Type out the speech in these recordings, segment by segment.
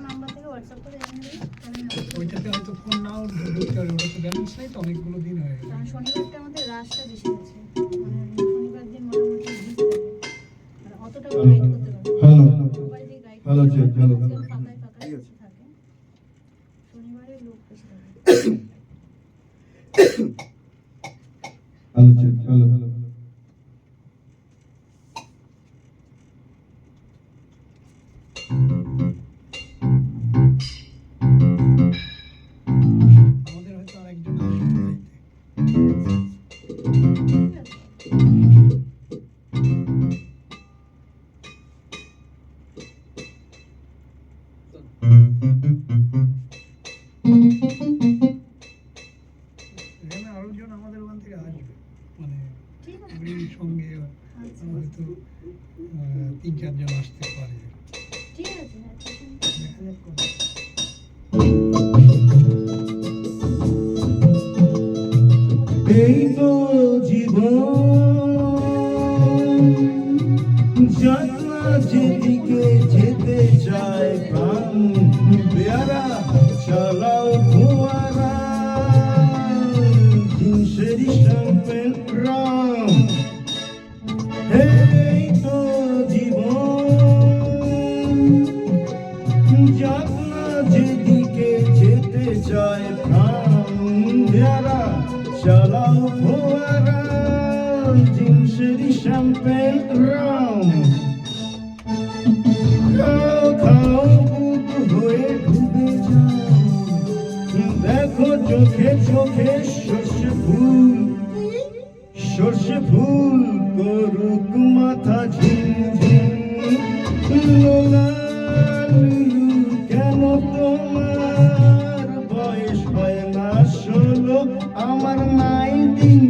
Number থেকে WhatsApp করে জানিয়ে দিই, তাহলে আমি ওইটাতে হয়তো ফোন নাও ঢুকতে পারে, ওটা তো ব্যালেন্স নেই তো, অনেকগুলো দিন হয়ে গেছে। কারণ শনিবারটা আমাদের রাশটা বেশি আছে, মানে শনিবার দিন মোটামুটি ভিড় থাকে, আর অতটা গাইড করতে পারবে না। সবাই যে গাইড হ্যালো চেক হ্যালো ফাঁকায় ফাঁকায় কিছু থাকে, শনিবারে লোক বেশি থাকে। হ্যালো চেক হ্যালো আমাদের হয়তো আরেকজন আসবে গাইতে। ঠিক আছে। এখানে আরো জন আমাদের ওখান থেকে আসবে, মানে ঠিক আছে। ওই সঙ্গে আচ্ছা। হয়তো 3-4 জন আসতে পারে, ঠিক আছে, হ্যাঁ, ঠিক আছে। দেখা যাক কবে। এই তো জীবন জানা যেদিকে যেতে চায় প্রাণ পেয়ারা চালাও ফোয়ারা জিন্সেরই শ্যাম্পেন রাম এই তো জীবন জানা যেদিকে যেতে চায় প্রাণ পেয়ারা চালাও ফোয়ারা জিন্সেরই শ্যাম্পেন রাম খাও খাও বুক হয়ে ডুবে যাও দেখো চোখে চোখে সর্ষে ফুল করুক মাথা ঝিমঝিম লোলা লুলু কেন তোমার বয়স হয় না 16 আমার 19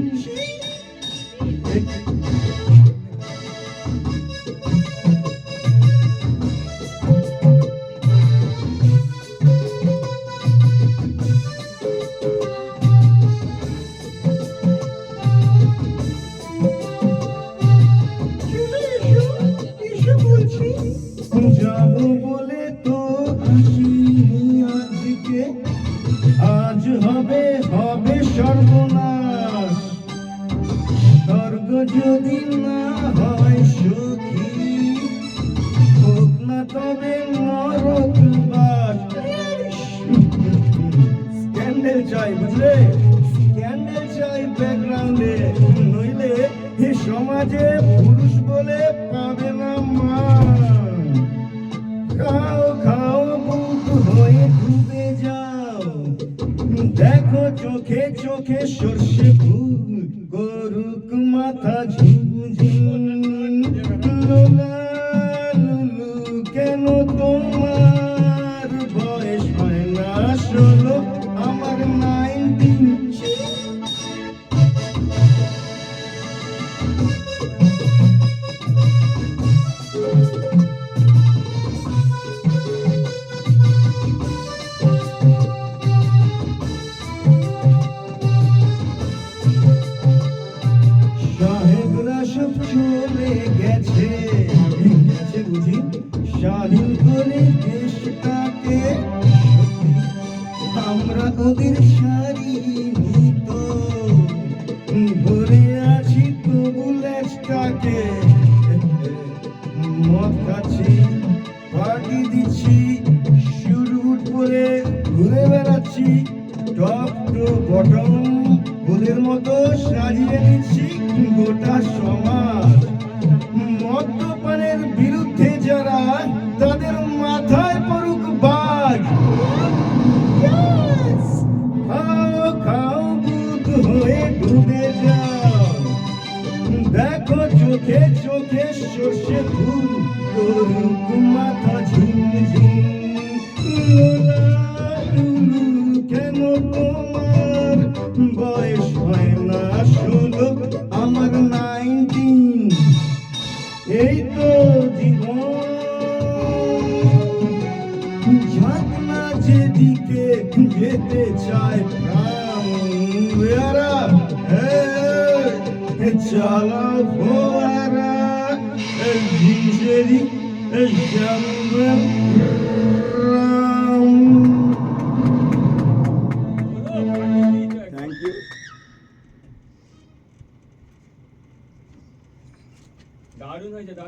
যাবো বলে তো আসিনি আজকে আজ হবে হবে সর্বনাশ স্বর্গ যদি না হয় সখী হোক না তবে নরকবাস স্ক্যান্ডেল চাই বুঝলে স্ক্যান্ডেল চাই ব্যাকগ্রাউন্ডে নইলে এ সমাজে পুরুষ বলে পাবে না মান খাও খাও বুক হয়ে ডুবে যাও দেখো চোখে চোখে সর্ষে ফুল করুক মাথা ঝিমঝিম লোলা লুলু কেন তোমার বয়স হয় না 16 আমার 19 সাহেবরা সব চলে গেছে গেছে বুঝি স্বাধীন করে দেশটাকে আমরা ওদের সারি তো ভরে আছি তবু লেজটাকে মদ খাচ্ছি পার্টি দিচ্ছি শুট পরে ঘুরে বেড়াচ্ছি টপ টু বটম ওদের মতো সাজিয়ে নিচ্ছি গোটা সমাজ মদ্যপানের বিরুদ্ধে যারা তাদের মাথায় পড়ুক বাজ খাও খাও বুক হয়ে ডুবে যাও দেখো চোখে চোখে সর্ষে ফুল করুক মাথা ঝিমঝিম লোলা লুলু কেন তোমার বয়স হয় না 16 আমার 19 এই তো জীবন ঝাঁকনা যেদিকে যেতে চায় প্রাণ বেয়ারা চালা ফোয়ারা জিন্সেরই শ্যাম্পেন দারুণ হয়েছে দারুণ